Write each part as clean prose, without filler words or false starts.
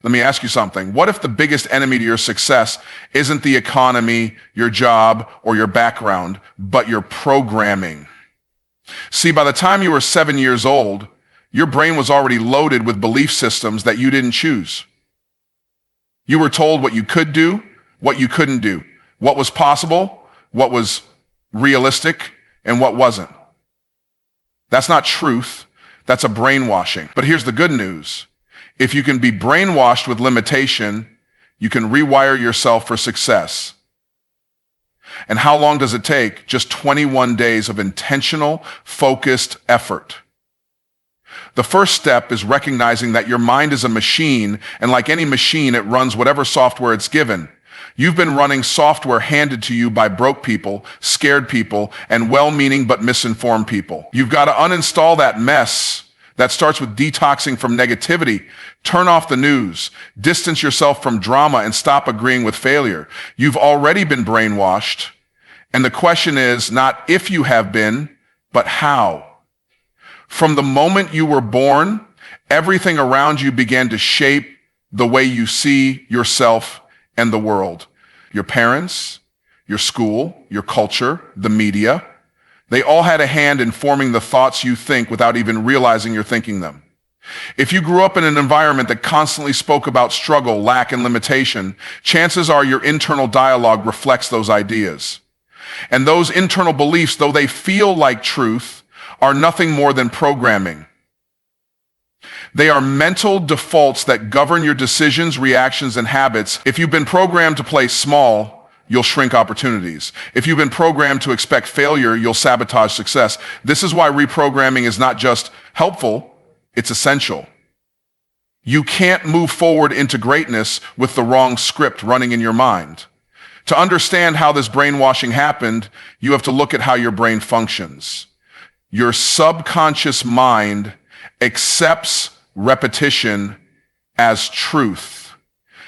Let me ask you something. What if the biggest enemy to your success isn't the economy, your job, or your background, but your programming? See, by the time you were 7 years old, your brain was already loaded with belief systems that you didn't choose. You were told what you could do, what you couldn't do, what was possible, what was realistic, and what wasn't. That's not truth. That's a brainwashing. But here's the good news. If you can be brainwashed with limitation, you can rewire yourself for success. And how long does it take? Just 21 days of intentional, focused effort. The first step is recognizing that your mind is a machine, and like any machine, it runs whatever software it's given. You've been running software handed to you by broke people, scared people, and well-meaning but misinformed people. You've got to uninstall that mess. That starts with detoxing from negativity. Turn off the news. Distance yourself from drama and stop agreeing with failure. You've already been brainwashed. And the question is not if you have been, but how. From the moment you were born, everything around you began to shape the way you see yourself and the world. Your parents, your school, your culture, the media, they all had a hand in forming the thoughts you think without even realizing you're thinking them. If you grew up in an environment that constantly spoke about struggle, lack, and limitation, chances are your internal dialogue reflects those ideas. And those internal beliefs, though they feel like truth, are nothing more than programming. They are mental defaults that govern your decisions, reactions, and habits. If you've been programmed to play small, you'll shrink opportunities. If you've been programmed to expect failure, you'll sabotage success. This is why reprogramming is not just helpful, it's essential. You can't move forward into greatness with the wrong script running in your mind. To understand how this brainwashing happened, you have to look at how your brain functions. Your subconscious mind accepts repetition as truth.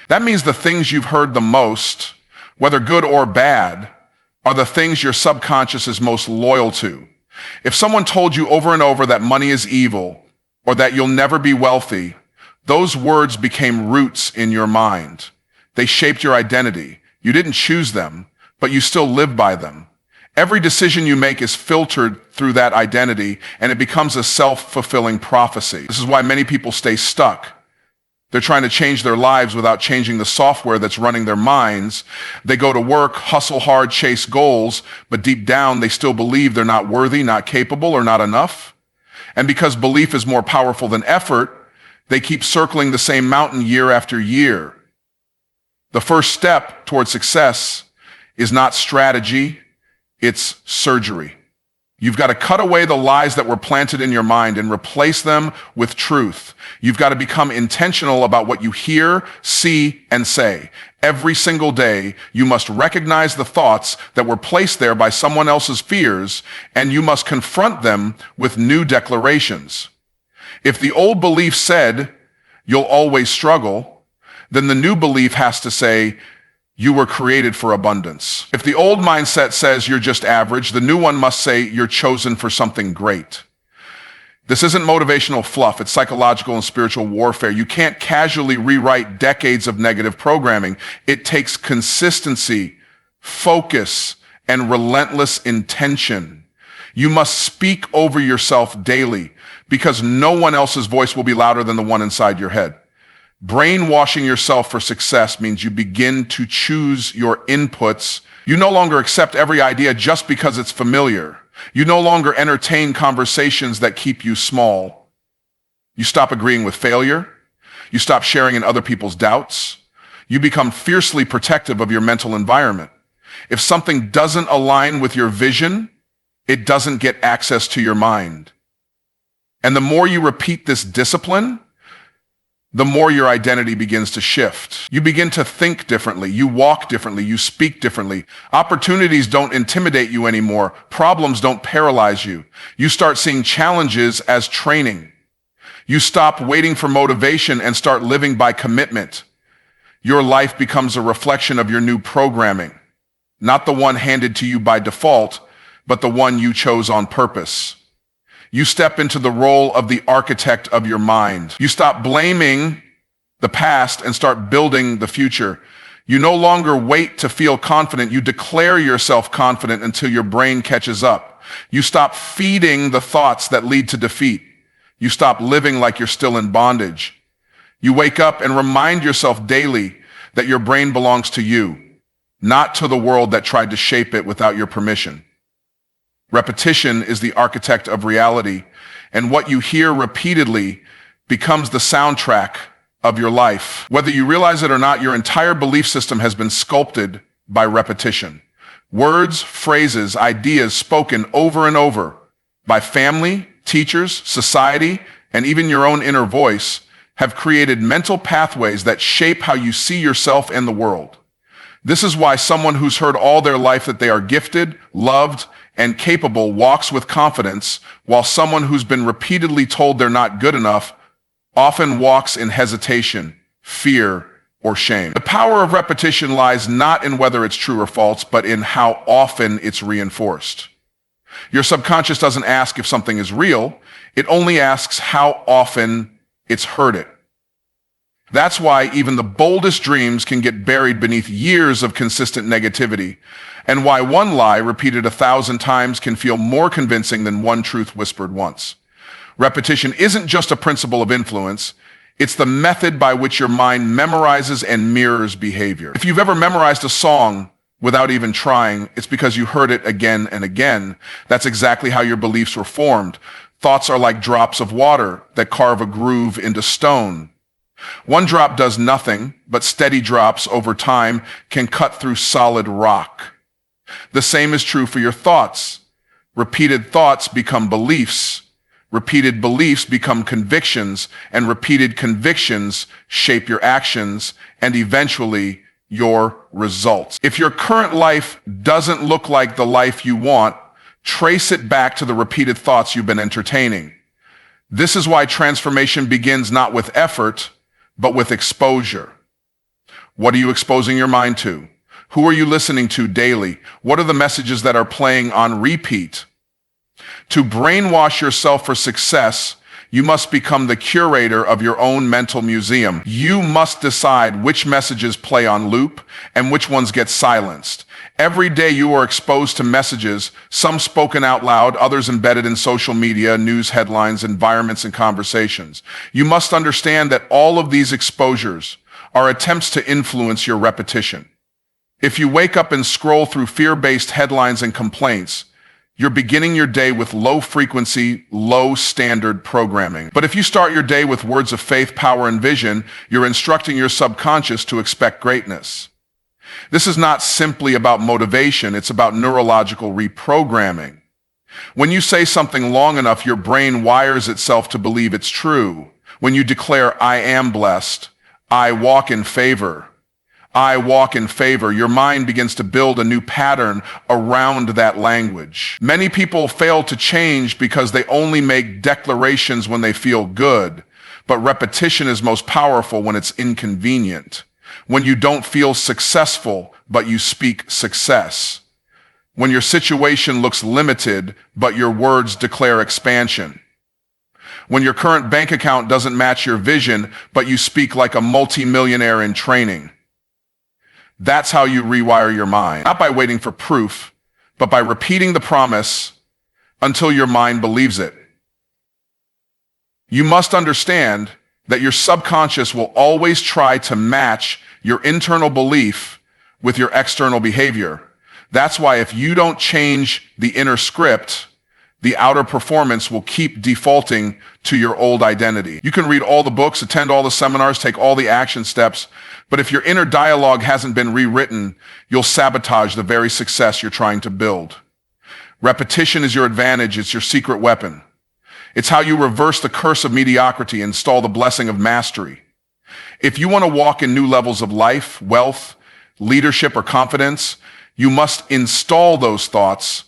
That means the things you've heard the most, whether good or bad, are the things your subconscious is most loyal to. If someone told you over and over that money is evil or that you'll never be wealthy, those words became roots in your mind. They shaped your identity. You didn't choose them, but you still live by them. Every decision you make is filtered through that identity, and it becomes a self-fulfilling prophecy. This is why many people stay stuck. They're trying to change their lives without changing the software that's running their minds. They go to work, hustle hard, chase goals, but deep down they still believe they're not worthy, not capable, or not enough. And because belief is more powerful than effort, they keep circling the same mountain year after year. The first step towards success is not strategy, it's surgery. You've got to cut away the lies that were planted in your mind and replace them with truth. You've got to become intentional about what you hear, see, and say. Every single day, you must recognize the thoughts that were placed there by someone else's fears, and you must confront them with new declarations. If the old belief said, you'll always struggle, then the new belief has to say, you were created for abundance. If the old mindset says you're just average, the new one must say you're chosen for something great. This isn't motivational fluff, it's psychological and spiritual warfare. You can't casually rewrite decades of negative programming. It takes consistency, focus, and relentless intention. You must speak over yourself daily because no one else's voice will be louder than the one inside your head. Brainwashing yourself for success means you begin to choose your inputs. You no longer accept every idea just because it's familiar. You no longer entertain conversations that keep you small. You stop agreeing with failure. You stop sharing in other people's doubts. You become fiercely protective of your mental environment. If something doesn't align with your vision, it doesn't get access to your mind. And the more you repeat this discipline, the more your identity begins to shift. You begin to think differently. You walk differently. You speak differently. Opportunities don't intimidate you anymore. Problems don't paralyze you. You start seeing challenges as training. You stop waiting for motivation and start living by commitment. Your life becomes a reflection of your new programming, not the one handed to you by default, but the one you chose on purpose. You step into the role of the architect of your mind. You stop blaming the past and start building the future. You no longer wait to feel confident. You declare yourself confident until your brain catches up. You stop feeding the thoughts that lead to defeat. You stop living like you're still in bondage. You wake up and remind yourself daily that your brain belongs to you, not to the world that tried to shape it without your permission. Repetition is the architect of reality, and what you hear repeatedly becomes the soundtrack of your life. Whether you realize it or not, your entire belief system has been sculpted by repetition. Words, phrases, ideas spoken over and over by family, teachers, society, and even your own inner voice have created mental pathways that shape how you see yourself and the world. This is why someone who's heard all their life that they are gifted, loved, and capable walks with confidence, while someone who's been repeatedly told they're not good enough often walks in hesitation, fear, or shame. The power of repetition lies not in whether it's true or false, but in how often it's reinforced. Your subconscious doesn't ask if something is real, it only asks how often it's heard it. That's why even the boldest dreams can get buried beneath years of consistent negativity, and why one lie repeated 1,000 times can feel more convincing than one truth whispered once. Repetition isn't just a principle of influence, it's the method by which your mind memorizes and mirrors behavior. If you've ever memorized a song without even trying, it's because you heard it again and again. That's exactly how your beliefs were formed. Thoughts are like drops of water that carve a groove into stone. One drop does nothing, but steady drops over time can cut through solid rock. The same is true for your thoughts. Repeated thoughts become beliefs. Repeated beliefs become convictions, and repeated convictions shape your actions and eventually your results. If your current life doesn't look like the life you want, trace it back to the repeated thoughts you've been entertaining. This is why transformation begins not with effort, but with exposure. What are you exposing your mind to? Who are you listening to daily? What are the messages that are playing on repeat? To brainwash yourself for success, you must become the curator of your own mental museum. You must decide which messages play on loop and which ones get silenced. Every day you are exposed to messages, some spoken out loud, others embedded in social media, news headlines, environments, and conversations. You must understand that all of these exposures are attempts to influence your repetition. If you wake up and scroll through fear-based headlines and complaints, you're beginning your day with low-frequency, low-standard programming. But if you start your day with words of faith, power, and vision, you're instructing your subconscious to expect greatness. This is not simply about motivation, it's about neurological reprogramming. When you say something long enough, your brain wires itself to believe it's true. When you declare, "I am blessed," "I walk in favor," "I walk in favor," your mind begins to build a new pattern around that language. Many people fail to change because they only make declarations when they feel good, but repetition is most powerful when it's inconvenient. When you don't feel successful, but you speak success. When your situation looks limited, but your words declare expansion. When your current bank account doesn't match your vision, but you speak like a multi-millionaire in training. That's how you rewire your mind. Not by waiting for proof, but by repeating the promise until your mind believes it. You must understand that your subconscious will always try to match your internal belief with your external behavior. That's why if you don't change the inner script, the outer performance will keep defaulting to your old identity. You can read all the books, attend all the seminars, take all the action steps, but if your inner dialogue hasn't been rewritten, you'll sabotage the very success you're trying to build. Repetition is your advantage. It's your secret weapon. It's how you reverse the curse of mediocrity and install the blessing of mastery. If you want to walk in new levels of life, wealth, leadership, or confidence, you must install those thoughts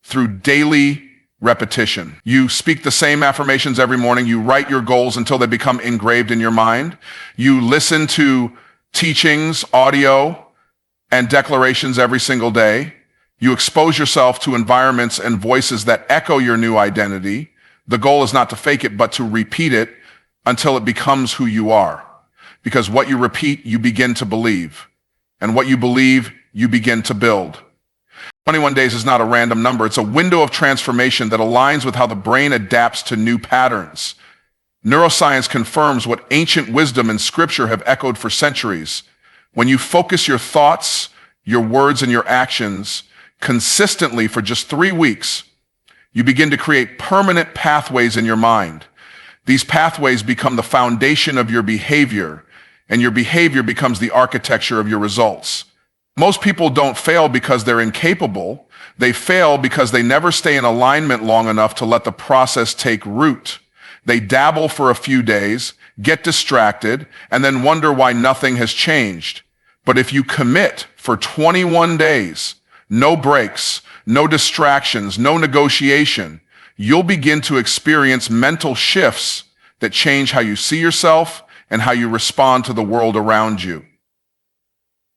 through daily repetition. You speak the same affirmations every morning. You write your goals until they become engraved in your mind. You listen to teachings, audio, and declarations every single day. You expose yourself to environments and voices that echo your new identity. The goal is not to fake it, but to repeat it until it becomes who you are. because what you repeat, you begin to believe. And what you believe, you begin to build. 21 days is not a random number. It's a window of transformation that aligns with how the brain adapts to new patterns. Neuroscience confirms what ancient wisdom and scripture have echoed for centuries. When you focus your thoughts, your words, and your actions consistently for just 3 weeks, you begin to create permanent pathways in your mind. These pathways become the foundation of your behavior, and your behavior becomes the architecture of your results. Most people don't fail because they're incapable. They fail because they never stay in alignment long enough to let the process take root. They dabble for a few days, get distracted, and then wonder why nothing has changed. But if you commit for 21 days, no breaks, no distractions, no negotiation, you'll begin to experience mental shifts that change how you see yourself and how you respond to the world around you.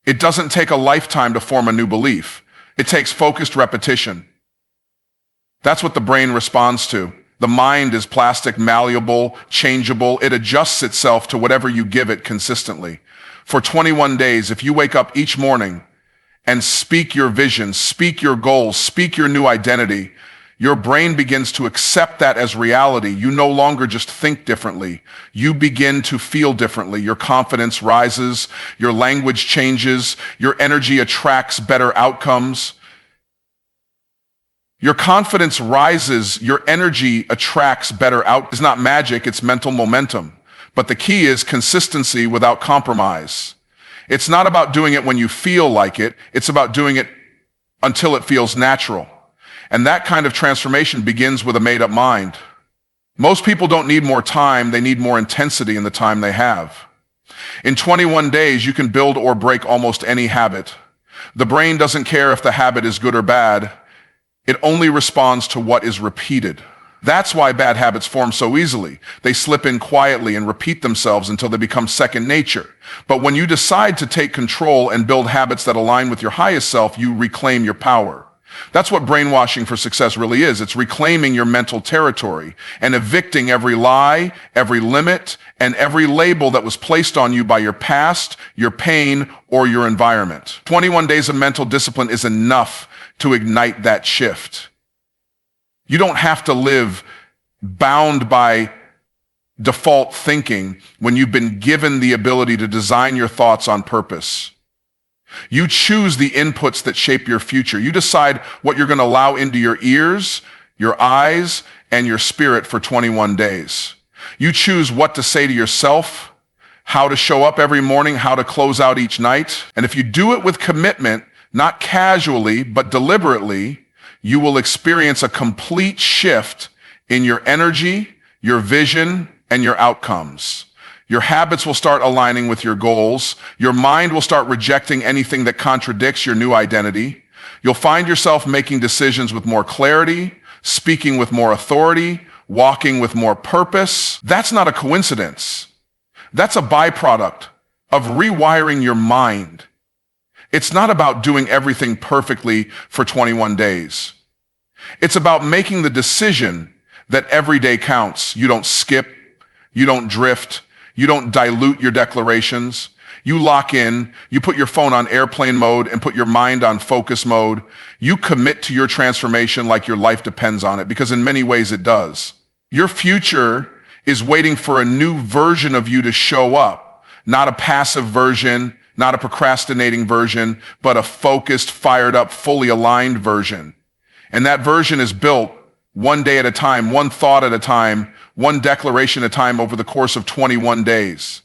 It doesn't take a lifetime to form a new belief. It takes focused repetition. That's what the brain responds to. The mind is plastic, malleable, changeable. It adjusts itself to whatever you give it consistently. For 21 days, if you wake up each morning and speak your vision, speak your goals, speak your new identity, your brain begins to accept that as reality. You no longer just think differently. You begin to feel differently. Your confidence rises, your language changes, your energy attracts better outcomes. Your confidence rises, your energy attracts better outcomes. It's not magic, it's mental momentum. But the key is consistency without compromise. It's not about doing it when you feel like it. It's about doing it until it feels natural. And that kind of transformation begins with a made-up mind. Most people don't need more time. They need more intensity in the time they have. In 21 days, you can build or break almost any habit. The brain doesn't care if the habit is good or bad. It only responds to what is repeated. That's why bad habits form so easily. They slip in quietly and repeat themselves until they become second nature. But when you decide to take control and build habits that align with your highest self, you reclaim your power. That's what brainwashing for success really is. It's reclaiming your mental territory and evicting every lie, every limit, and every label that was placed on you by your past, your pain, or your environment. 21 days of mental discipline is enough to ignite that shift. You don't have to live bound by default thinking when you've been given the ability to design your thoughts on purpose. You choose the inputs that shape your future. You decide what you're going to allow into your ears, your eyes, and your spirit for 21 days. You choose what to say to yourself, how to show up every morning, how to close out each night. And if you do it with commitment, not casually, but deliberately, you will experience a complete shift in your energy, your vision, and your outcomes. Your habits will start aligning with your goals. Your mind will start rejecting anything that contradicts your new identity. You'll find yourself making decisions with more clarity, speaking with more authority, walking with more purpose. That's not a coincidence. That's a byproduct of rewiring your mind. It's not about doing everything perfectly for 21 days. It's about making the decision that every day counts. You don't skip, you don't drift, you don't dilute your declarations. You lock in, you put your phone on airplane mode and put your mind on focus mode. You commit to your transformation like your life depends on it, because in many ways it does. Your future is waiting for a new version of you to show up, not a passive version, not a procrastinating version, but a focused, fired up, fully aligned version. And that version is built one day at a time, one thought at a time, one declaration at a time over the course of 21 days.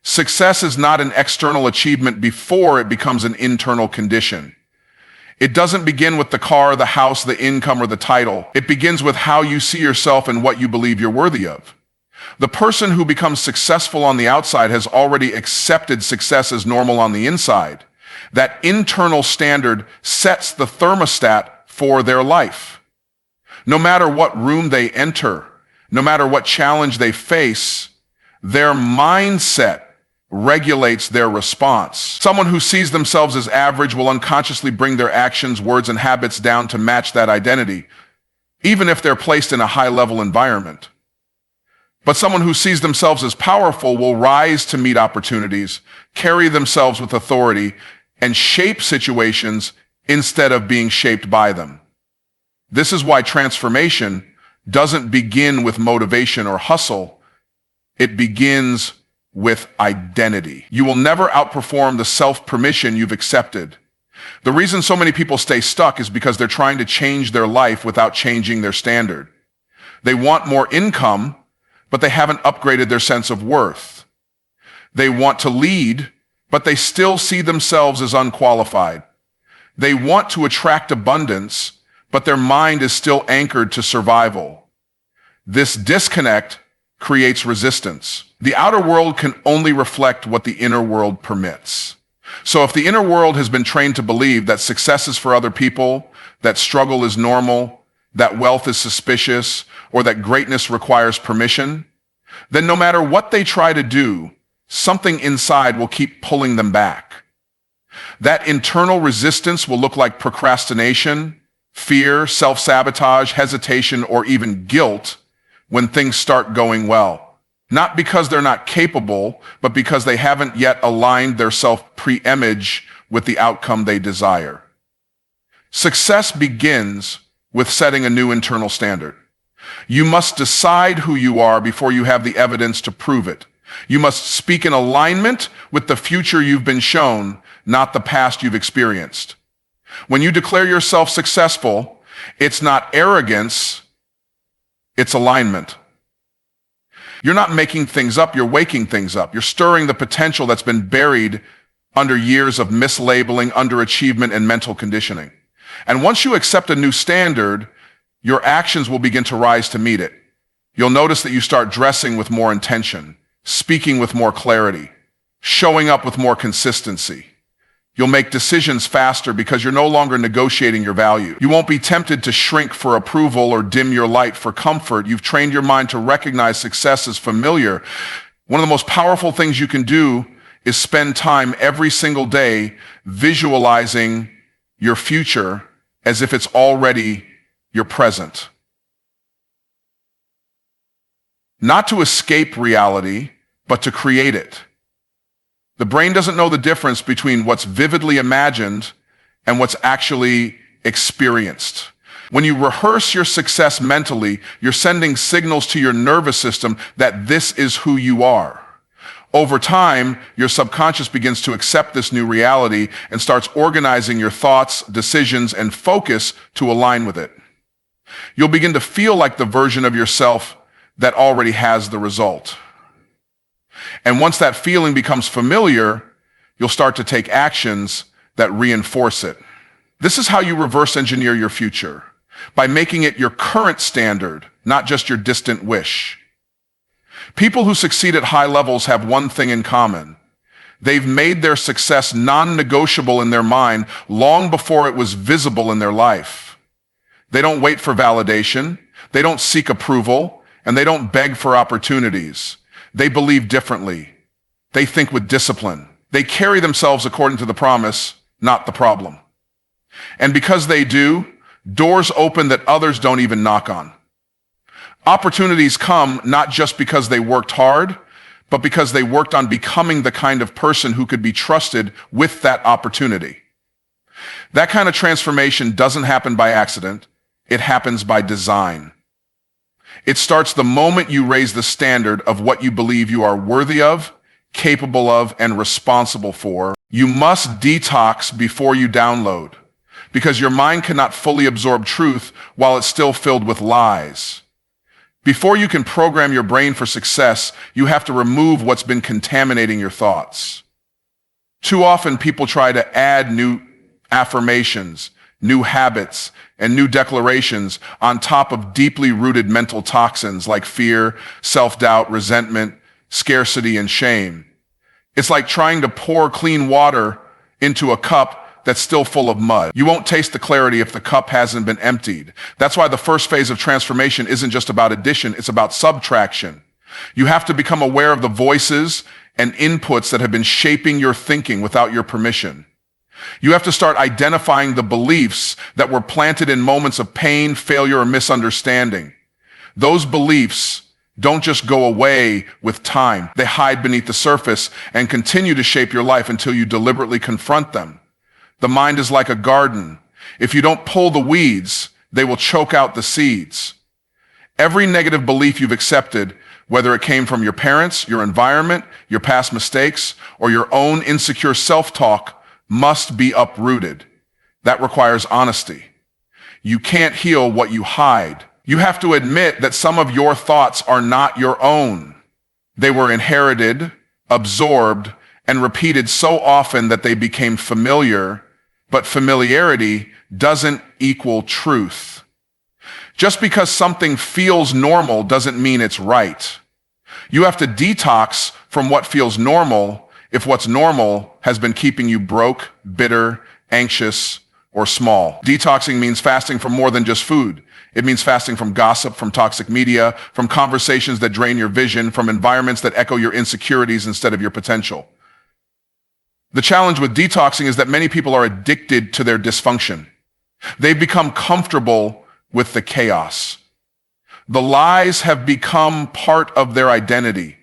Success is not an external achievement before it becomes an internal condition. It doesn't begin with the car, the house, the income, or the title. It begins with how you see yourself and what you believe you're worthy of. The person who becomes successful on the outside has already accepted success as normal on the inside. That internal standard sets the thermostat for their life. No matter what room they enter, no matter what challenge they face, their mindset regulates their response. Someone who sees themselves as average will unconsciously bring their actions, words, and habits down to match that identity, even if they're placed in a high-level environment. But someone who sees themselves as powerful will rise to meet opportunities, carry themselves with authority, and shape situations instead of being shaped by them. This is why transformation doesn't begin with motivation or hustle. It begins with identity. You will never outperform the self-permission you've accepted. The reason so many people stay stuck is because they're trying to change their life without changing their standard. They want more income, but they haven't upgraded their sense of worth. They want to lead, but they still see themselves as unqualified. They want to attract abundance, but their mind is still anchored to survival. This disconnect creates resistance. The outer world can only reflect what the inner world permits. So if the inner world has been trained to believe that success is for other people, that struggle is normal, that wealth is suspicious, or that greatness requires permission, then no matter what they try to do, something inside will keep pulling them back. That internal resistance will look like procrastination, fear, self-sabotage, hesitation, or even guilt when things start going well. Not because they're not capable, but because they haven't yet aligned their self-pre-image with the outcome they desire. Success begins with setting a new internal standard. You must decide who you are before you have the evidence to prove it. You must speak in alignment with the future you've been shown, not the past you've experienced. When you declare yourself successful, it's not arrogance, it's alignment. You're not making things up, you're waking things up. You're stirring the potential that's been buried under years of mislabeling, underachievement, and mental conditioning. And once you accept a new standard, your actions will begin to rise to meet it. You'll notice that you start dressing with more intention, speaking with more clarity, showing up with more consistency. You'll make decisions faster because you're no longer negotiating your value. You won't be tempted to shrink for approval or dim your light for comfort. You've trained your mind to recognize success as familiar. One of the most powerful things you can do is spend time every single day visualizing your future as if it's already your present. Not to escape reality, but to create it. The brain doesn't know the difference between what's vividly imagined and what's actually experienced. When you rehearse your success mentally, you're sending signals to your nervous system that this is who you are. Over time, your subconscious begins to accept this new reality and starts organizing your thoughts, decisions, and focus to align with it. You'll begin to feel like the version of yourself that already has the result. And once that feeling becomes familiar, you'll start to take actions that reinforce it. This is how you reverse engineer your future, by making it your current standard, not just your distant wish. People who succeed at high levels have one thing in common. They've made their success non-negotiable in their mind long before it was visible in their life. They don't wait for validation, they don't seek approval, and they don't beg for opportunities. They believe differently. They think with discipline. They carry themselves according to the promise, not the problem. And because they do, doors open that others don't even knock on. Opportunities come not just because they worked hard, but because they worked on becoming the kind of person who could be trusted with that opportunity. That kind of transformation doesn't happen by accident. It happens by design. It starts the moment you raise the standard of what you believe you are worthy of, capable of, and responsible for. You must detox before you download, because your mind cannot fully absorb truth while it's still filled with lies. Before you can program your brain for success, you have to remove what's been contaminating your thoughts. Too often, people try to add new affirmations, new habits, and new declarations on top of deeply rooted mental toxins like fear, self-doubt, resentment, scarcity, and shame. It's like trying to pour clean water into a cup that's still full of mud. You won't taste the clarity if the cup hasn't been emptied. That's why the first phase of transformation isn't just about addition, it's about subtraction. You have to become aware of the voices and inputs that have been shaping your thinking without your permission. You have to start identifying the beliefs that were planted in moments of pain, failure, or misunderstanding. Those beliefs don't just go away with time. They hide beneath the surface and continue to shape your life until you deliberately confront them. The mind is like a garden. If you don't pull the weeds, they will choke out the seeds. Every negative belief you've accepted, whether it came from your parents, your environment, your past mistakes, or your own insecure self-talk, must be uprooted. That requires honesty. You can't heal what you hide. You have to admit that some of your thoughts are not your own. They were inherited, absorbed, and repeated so often that they became familiar, but familiarity doesn't equal truth. Just because something feels normal doesn't mean it's right. You have to detox from what feels normal if what's normal has been keeping you broke, bitter, anxious, or small. Detoxing means fasting from more than just food. It means fasting from gossip, from toxic media, from conversations that drain your vision, from environments that echo your insecurities instead of your potential. The challenge with detoxing is that many people are addicted to their dysfunction. They've become comfortable with the chaos. The lies have become part of their identity.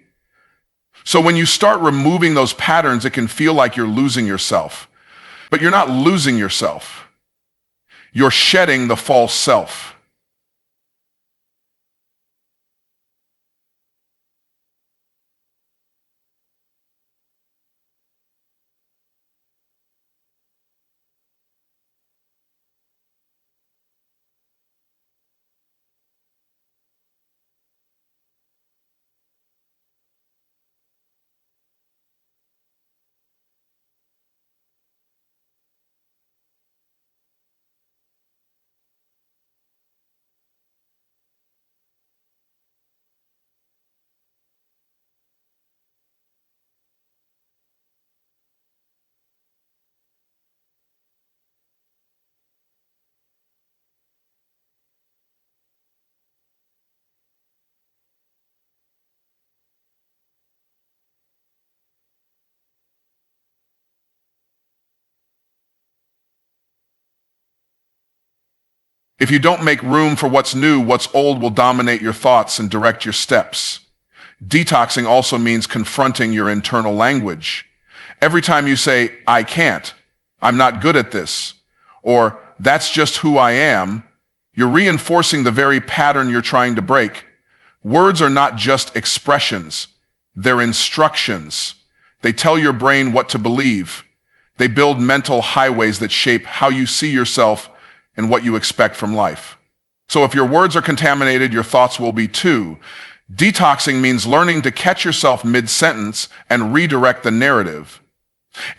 So when you start removing those patterns, it can feel like you're losing yourself. But you're not losing yourself. You're shedding the false self. If you don't make room for what's new, what's old will dominate your thoughts and direct your steps. Detoxing also means confronting your internal language. Every time you say, I can't, I'm not good at this, or that's just who I am, you're reinforcing the very pattern you're trying to break. Words are not just expressions. They're instructions. They tell your brain what to believe. They build mental highways that shape how you see yourself and what you expect from life. So if your words are contaminated, your thoughts will be too. Detoxing means learning to catch yourself mid-sentence and redirect the narrative.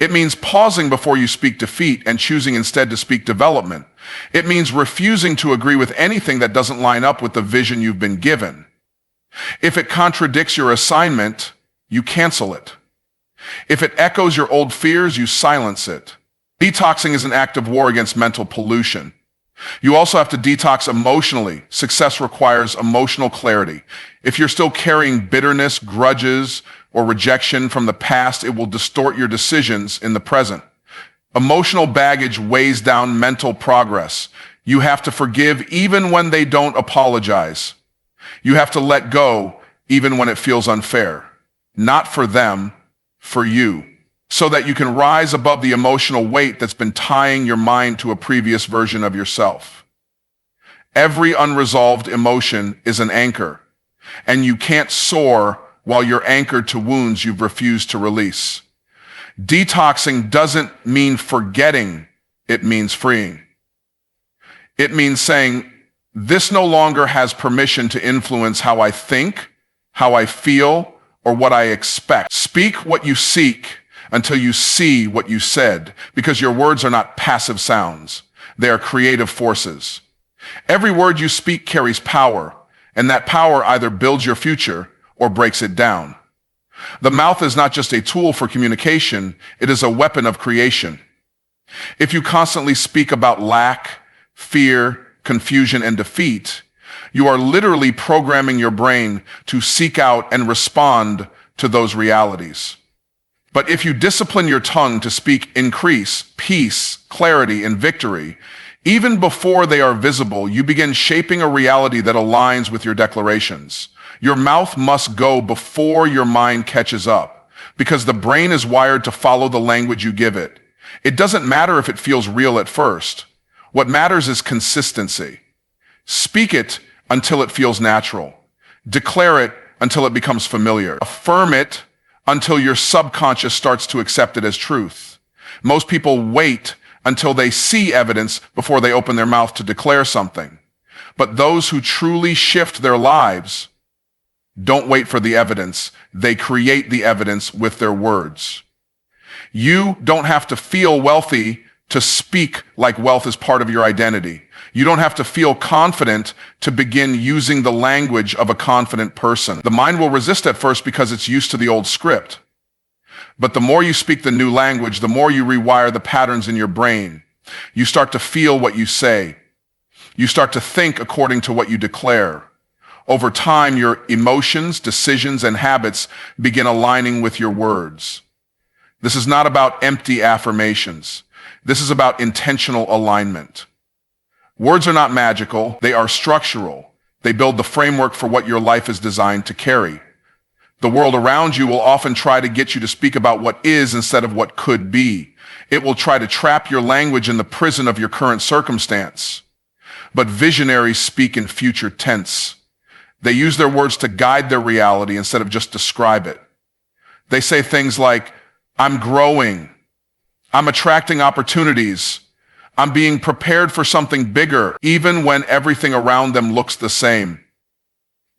It means pausing before you speak defeat and choosing instead to speak development. It means refusing to agree with anything that doesn't line up with the vision you've been given. If it contradicts your assignment, you cancel it. If it echoes your old fears, you silence it. Detoxing is an active war against mental pollution. You also have to detox emotionally. Success requires emotional clarity. If you're still carrying bitterness, grudges, or rejection from the past, it will distort your decisions in the present. Emotional baggage weighs down mental progress. You have to forgive even when they don't apologize. You have to let go even when it feels unfair. Not for them, for you. So that you can rise above the emotional weight that's been tying your mind to a previous version of yourself. Every unresolved emotion is an anchor, and you can't soar while you're anchored to wounds you've refused to release. Detoxing doesn't mean forgetting, it means freeing. It means saying, this no longer has permission to influence how I think, how I feel, or what I expect. Speak what you seek until you see what you said, because your words are not passive sounds. They are creative forces. Every word you speak carries power, and that power either builds your future or breaks it down. The mouth is not just a tool for communication, it is a weapon of creation. If you constantly speak about lack, fear, confusion, and defeat, you are literally programming your brain to seek out and respond to those realities. But if you discipline your tongue to speak increase, peace, clarity, and victory, even before they are visible, you begin shaping a reality that aligns with your declarations. Your mouth must go before your mind catches up, because the brain is wired to follow the language you give it. It doesn't matter if it feels real at first. What matters is consistency. Speak it until it feels natural. Declare it until it becomes familiar. Affirm it until your subconscious starts to accept it as truth. Most people wait until they see evidence before they open their mouth to declare something. But those who truly shift their lives don't wait for the evidence. They create the evidence with their words. You don't have to feel wealthy to speak like wealth is part of your identity. You don't have to feel confident to begin using the language of a confident person. The mind will resist at first because it's used to the old script. But the more you speak the new language, the more you rewire the patterns in your brain. You start to feel what you say. You start to think according to what you declare. Over time, your emotions, decisions, and habits begin aligning with your words. This is not about empty affirmations. This is about intentional alignment. Words are not magical. They are structural. They build the framework for what your life is designed to carry. The world around you will often try to get you to speak about what is instead of what could be. It will try to trap your language in the prison of your current circumstance. But visionaries speak in future tense. They use their words to guide their reality instead of just describe it. They say things like, I'm growing. I'm attracting opportunities. I'm being prepared for something bigger, even when everything around them looks the same.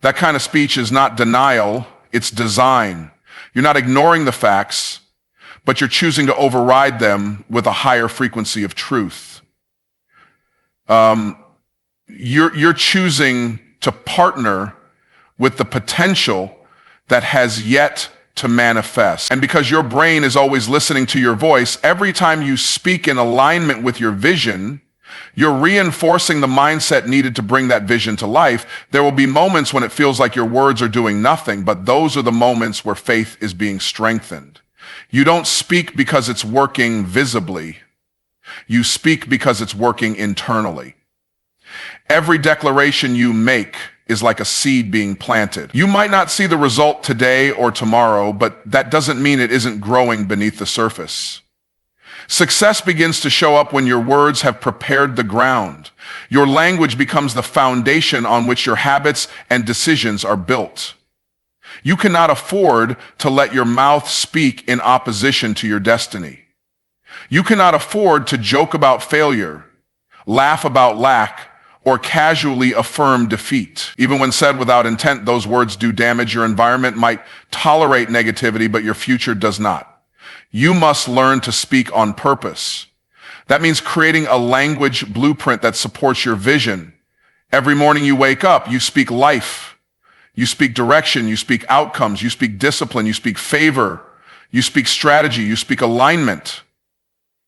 That kind of speech is not denial, it's design. You're not ignoring the facts, but you're choosing to override them with a higher frequency of truth. You're choosing to partner with the potential that has yet to manifest. And because your brain is always listening to your voice, every time you speak in alignment with your vision, you're reinforcing the mindset needed to bring that vision to life. There will be moments when it feels like your words are doing nothing, but those are the moments where faith is being strengthened. You don't speak because it's working visibly. You speak because it's working internally. Every declaration you make is like a seed being planted. You might not see the result today or tomorrow, but that doesn't mean it isn't growing beneath the surface. Success begins to show up when your words have prepared the ground. Your language becomes the foundation on which your habits and decisions are built. You cannot afford to let your mouth speak in opposition to your destiny. You cannot afford to joke about failure, laugh about lack, or casually affirm defeat. Even when said without intent, those words do damage. Your environment might tolerate negativity, but your future does not. You must learn to speak on purpose. That means creating a language blueprint that supports your vision. Every morning you wake up, you speak life. You speak direction, you speak outcomes, you speak discipline, you speak favor, you speak strategy, you speak alignment.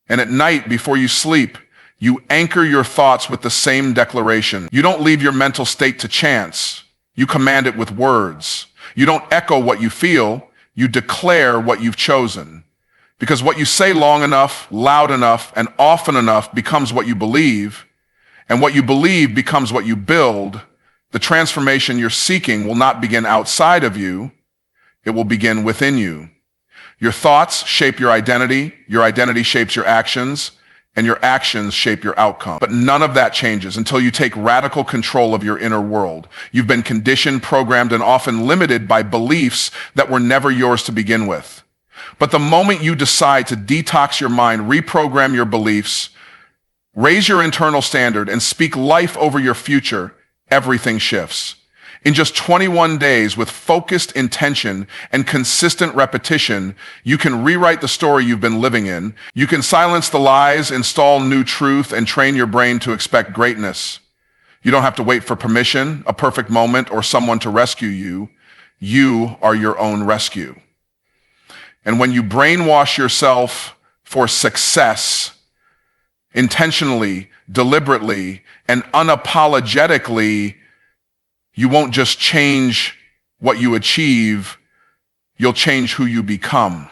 And at night, before you sleep, you anchor your thoughts with the same declaration. You don't leave your mental state to chance. You command it with words. You don't echo what you feel. You declare what you've chosen. Because what you say long enough, loud enough, and often enough becomes what you believe. And what you believe becomes what you build. The transformation you're seeking will not begin outside of you. It will begin within you. Your thoughts shape your identity shapes your actions, and your actions shape your outcome. But none of that changes until you take radical control of your inner world. You've been conditioned, programmed, and often limited by beliefs that were never yours to begin with. But the moment you decide to detox your mind, reprogram your beliefs, raise your internal standard, and speak life over your future, everything shifts. In just 21 days, with focused intention and consistent repetition, you can rewrite the story you've been living in. You can silence the lies, install new truth, and train your brain to expect greatness. You don't have to wait for permission, a perfect moment, or someone to rescue you. You are your own rescue. And when you brainwash yourself for success, intentionally, deliberately, and unapologetically, you won't just change what you achieve, you'll change who you become.